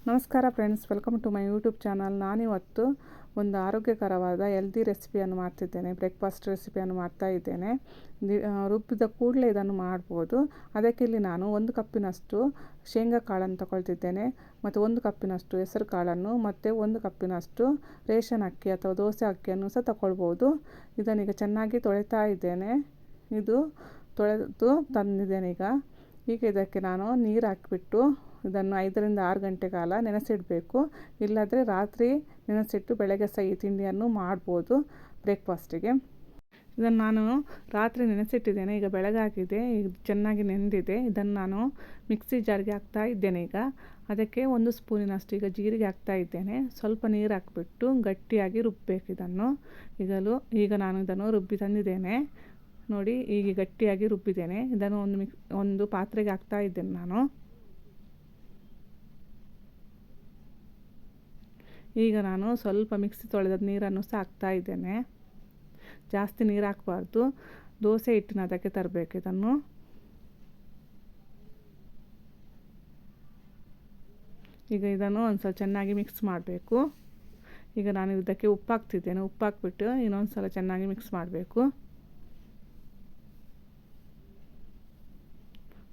ನಮಸ್ಕಾರ friends, welcome to my YouTube channel. ನಾನಿವತ್ತು ಒಂದು ಆರೋಗ್ಯಕರವಾದ ಹೆಲ್ದಿ ರೆಸಿಪಿಯನ್ನು ಮಾಡ್ತಿದ್ದೇನೆ. ಬ್ರೇಕ್ಫಾಸ್ಟ್ ರೆಸಿಪಿಯನ್ನು ಮಾಡ್ತಾ ಇದ್ದೇನೆ. ರುಬ್ಬಿದ ಕೂಡಲೇ ಇದನ್ನು ಮಾಡ್ಬೋದು. ಅದಕ್ಕೆ ಇಲ್ಲಿ ನಾನು 1 ಕಪ್ಪಿನಷ್ಟು ಶೇಂಗಾ ಕಾಳನ್ನು ತಗೊಳ್ತಿದ್ದೇನೆ ಮತ್ತು 1 ಕಪ್ಪಿನಷ್ಟು ಹೆಸರು ಕಾಳನ್ನು ಮತ್ತು 1 ಕಪ್ಪಿನಷ್ಟು ರೇಷನ್ ಅಕ್ಕಿ ಅಥವಾ ದೋಸೆ ಅಕ್ಕಿಯನ್ನು ಸಹ ತಗೊಳ್ಬೋದು. ಇದನ್ನೀಗ ಚೆನ್ನಾಗಿ ತೊಳಿತಾ ಇದ್ದೇನೆ. ಇದು ತೊಳೆದು ತಂದಿದ್ದೇನೆ. ಈಗ ಇದಕ್ಕೆ ನಾನು ನೀರು ಹಾಕಿಬಿಟ್ಟು ಇದನ್ನು 5 ರಿಂದ 6 ಗಂಟೆ ಕಾಲ ನೆನೆಸಿಡಬೇಕು. ಇಲ್ಲಾಂದರೆ ರಾತ್ರಿ ನೆನೆಸಿಟ್ಟು ಬೆಳಗ್ಗೆ ಸಹ ಈ ತಿಂಡಿಯನ್ನು ಮಾಡ್ಬೋದು ಬ್ರೇಕ್ಫಾಸ್ಟಿಗೆ. ಇದನ್ನು ನಾನು ರಾತ್ರಿ ನೆನೆಸಿಟ್ಟಿದ್ದೇನೆ. ಈಗ ಬೆಳಗಾಗಿದೆ, ಈಗ ಚೆನ್ನಾಗಿ ನೆಂದಿದೆ. ಇದನ್ನು ನಾನು ಮಿಕ್ಸಿ ಜಾರ್ಗೆ ಹಾಕ್ತಾ ಇದ್ದೇನೆ. ಅದಕ್ಕೆ 1 ಸ್ಪೂನಿನಷ್ಟು ಈಗ ಜೀರಿಗೆ ಹಾಕ್ತಾ ಇದ್ದೇನೆ. ಸ್ವಲ್ಪ ನೀರು ಹಾಕಿಬಿಟ್ಟು ಗಟ್ಟಿಯಾಗಿ ರುಬ್ಬಬೇಕು ಇದನ್ನು. ಈಗ ನಾನು ಇದನ್ನು ರುಬ್ಬಿ ತಂದಿದ್ದೇನೆ ನೋಡಿ. ಈಗ ಗಟ್ಟಿಯಾಗಿ ರುಬ್ಬಿದ್ದೇನೆ. ಇದನ್ನು ಒಂದು ಪಾತ್ರೆಗೆ ಹಾಕ್ತಾ ಇದ್ದೇನೆ ನಾನು. ಈಗ ನಾನು ಸ್ವಲ್ಪ ಮಿಕ್ಸಿ ತೊಳೆದ ನೀರನ್ನು ಸಹ ಹಾಕ್ತಾ ಇದ್ದೇನೆ. ಜಾಸ್ತಿ ನೀರು ಹಾಕಬಾರ್ದು, ದೋಸೆ ಹಿಟ್ಟಿನ ಅದಕ್ಕೆ ತರಬೇಕು ಇದನ್ನು. ಈಗ ಇದನ್ನು ಒಂದು ಸಲ ಚೆನ್ನಾಗಿ ಮಿಕ್ಸ್ ಮಾಡಬೇಕು. ಈಗ ನಾನು ಇದಕ್ಕೆ ಉಪ್ಪು ಹಾಕ್ತಿದ್ದೇನೆ. ಉಪ್ಪು ಹಾಕ್ಬಿಟ್ಟು ಇನ್ನೊಂದು ಸಲ ಚೆನ್ನಾಗಿ ಮಿಕ್ಸ್ ಮಾಡಬೇಕು.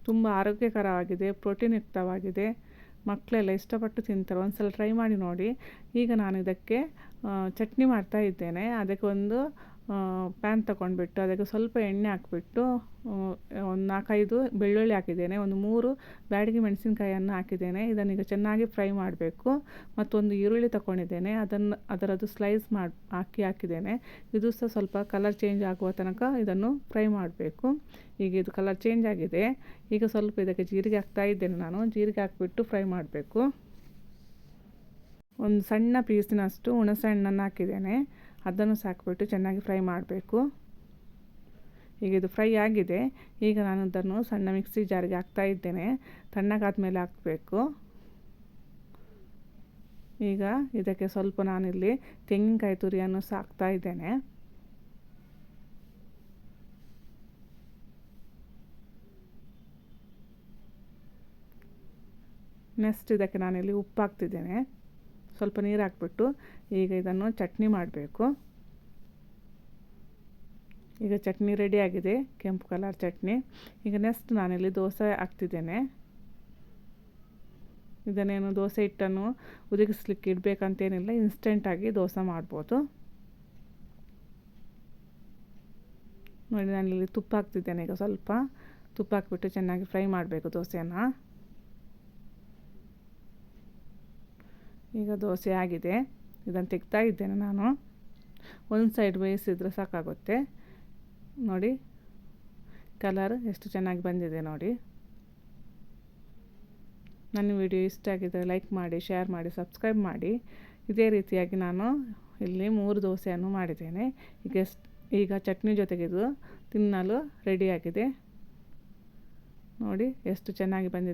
ತುಂಬ ಆರೋಗ್ಯಕರವಾಗಿದೆ, ಪ್ರೋಟೀನ್ ಯುಕ್ತವಾಗಿದೆ. ಮಕ್ಕಳೆಲ್ಲ ಇಷ್ಟಪಟ್ಟು ತಿಂತಾರೆ. ಒಂದು ಸಲ ಟ್ರೈ ಮಾಡಿ ನೋಡಿ. ಈಗ ನಾನು ಇದಕ್ಕೆ ಚಟ್ನಿ ಮಾಡ್ತಾ ಇದ್ದೇನೆ. ಅದಕ್ಕೆ ಒಂದು ಪ್ಯಾನ್ ತಗೊಂಡ್ಬಿಟ್ಟು ಅದಕ್ಕೆ ಸ್ವಲ್ಪ ಎಣ್ಣೆ ಹಾಕಿಬಿಟ್ಟು ಒಂದು 4-5 ಬೆಳ್ಳುಳ್ಳಿ ಹಾಕಿದ್ದೇನೆ. ಒಂದು 3 ಬ್ಯಾಡಗಿ ಮೆಣಸಿನಕಾಯಿಯನ್ನು ಹಾಕಿದ್ದೇನೆ. ಇದನ್ನೀಗ ಚೆನ್ನಾಗಿ ಫ್ರೈ ಮಾಡಬೇಕು. ಮತ್ತೊಂದು ಈರುಳ್ಳಿ ತಗೊಂಡಿದ್ದೇನೆ, ಅದರದ್ದು ಸ್ಲೈಸ್ ಹಾಕಿದ್ದೇನೆ. ಇದು ಸಹ ಸ್ವಲ್ಪ ಕಲರ್ ಚೇಂಜ್ ಆಗುವ ತನಕ ಇದನ್ನು ಫ್ರೈ ಮಾಡಬೇಕು. ಈಗ ಇದು ಕಲರ್ ಚೇಂಜ್ ಆಗಿದೆ. ಈಗ ಸ್ವಲ್ಪ ಇದಕ್ಕೆ ಜೀರಿಗೆ ಹಾಕ್ತಾ ಇದ್ದೇನೆ ನಾನು. ಜೀರಿಗೆ ಹಾಕಿಬಿಟ್ಟು ಫ್ರೈ ಮಾಡಬೇಕು. ಒಂದು ಸಣ್ಣ ಪೀಸಿನಷ್ಟು ಹುಣಸೆ ಹಣ್ಣನ್ನು ಹಾಕಿದ್ದೇನೆ. ಅದನ್ನು ಸಾಕಿಬಿಟ್ಟು ಚೆನ್ನಾಗಿ ಫ್ರೈ ಮಾಡಬೇಕು. ಈಗ ಇದು ಫ್ರೈ ಆಗಿದೆ. ಈಗ ನಾನು ಅದನ್ನು ಸಣ್ಣ ಮಿಕ್ಸಿ ಜಾರಿಗೆ ಹಾಕ್ತಾ ಇದ್ದೇನೆ. ತಣ್ಣಗಾದ ಮೇಲೆ ಹಾಕಬೇಕು. ಈಗ ಇದಕ್ಕೆ ಸ್ವಲ್ಪ ನಾನಿಲ್ಲಿ ತೆಂಗಿನಕಾಯಿ ತುರಿಯನ್ನು ಸಹ ಹಾಕ್ತಾ ಇದ್ದೇನೆ. ನೆಕ್ಸ್ಟ್ ಇದಕ್ಕೆ ನಾನಿಲ್ಲಿ ಉಪ್ಪು ಹಾಕ್ತಿದ್ದೇನೆ. ಸ್ವಲ್ಪ ನೀರು ಹಾಕ್ಬಿಟ್ಟು ಈಗ ಇದನ್ನು ಚಟ್ನಿ ಮಾಡಬೇಕು. ಈಗ ಚಟ್ನಿ ರೆಡಿಯಾಗಿದೆ, ಕೆಂಪು ಕಲರ್ ಚಟ್ನಿ. ಈಗ ನೆಕ್ಸ್ಟ್ ನಾನಿಲ್ಲಿ ದೋಸೆ ಹಾಕ್ತಿದ್ದೇನೆ. ಇದನ್ನೇನು ದೋಸೆ ಹಿಟ್ಟನ್ನು ಉದುಗಿಸ್ಲಿಕ್ಕೆ ಇಡಬೇಕಂತೇನಿಲ್ಲ, ಇನ್ಸ್ಟೆಂಟಾಗಿ ದೋಸೆ ಮಾಡ್ಬೋದು ನೋಡಿ. ನಾನಿಲ್ಲಿ ತುಪ್ಪ ಹಾಕ್ತಿದ್ದೇನೆ. ಈಗ ಸ್ವಲ್ಪ ತುಪ್ಪ ಹಾಕ್ಬಿಟ್ಟು ಚೆನ್ನಾಗಿ ಫ್ರೈ ಮಾಡಬೇಕು ದೋಸೆಯನ್ನು. ಈಗ ದೋಸೆ ಆಗಿದೆ. ಇದನ್ನು ತೆಗ್ತಾ ಇದ್ದೇನೆ ನಾನು. ಒಂದು ಸೈಡ್ ಬೇಯಿಸಿದ್ರೆ ಸಾಕಾಗುತ್ತೆ ನೋಡಿ. ಕಲರ್ ಎಷ್ಟು ಚೆನ್ನಾಗಿ ಬಂದಿದೆ ನೋಡಿ. ನನ್ನ ವಿಡಿಯೋ ಇಷ್ಟ ಆಗಿದ್ದರೆ ಲೈಕ್ ಮಾಡಿ, ಶೇರ್ ಮಾಡಿ, ಸಬ್ಸ್ಕ್ರೈಬ್ ಮಾಡಿ. ಇದೇ ರೀತಿಯಾಗಿ ನಾನು ಇಲ್ಲಿ 3 ದೋಸೆಯನ್ನು ಮಾಡಿದ್ದೇನೆ. ಈಗ ಚಟ್ನಿ ಜೊತೆಗೆ ಇದು ತಿನ್ನಲು ರೆಡಿಯಾಗಿದೆ ನೋಡಿ. ಎಷ್ಟು ಚೆನ್ನಾಗಿ ಬಂದಿದೆ.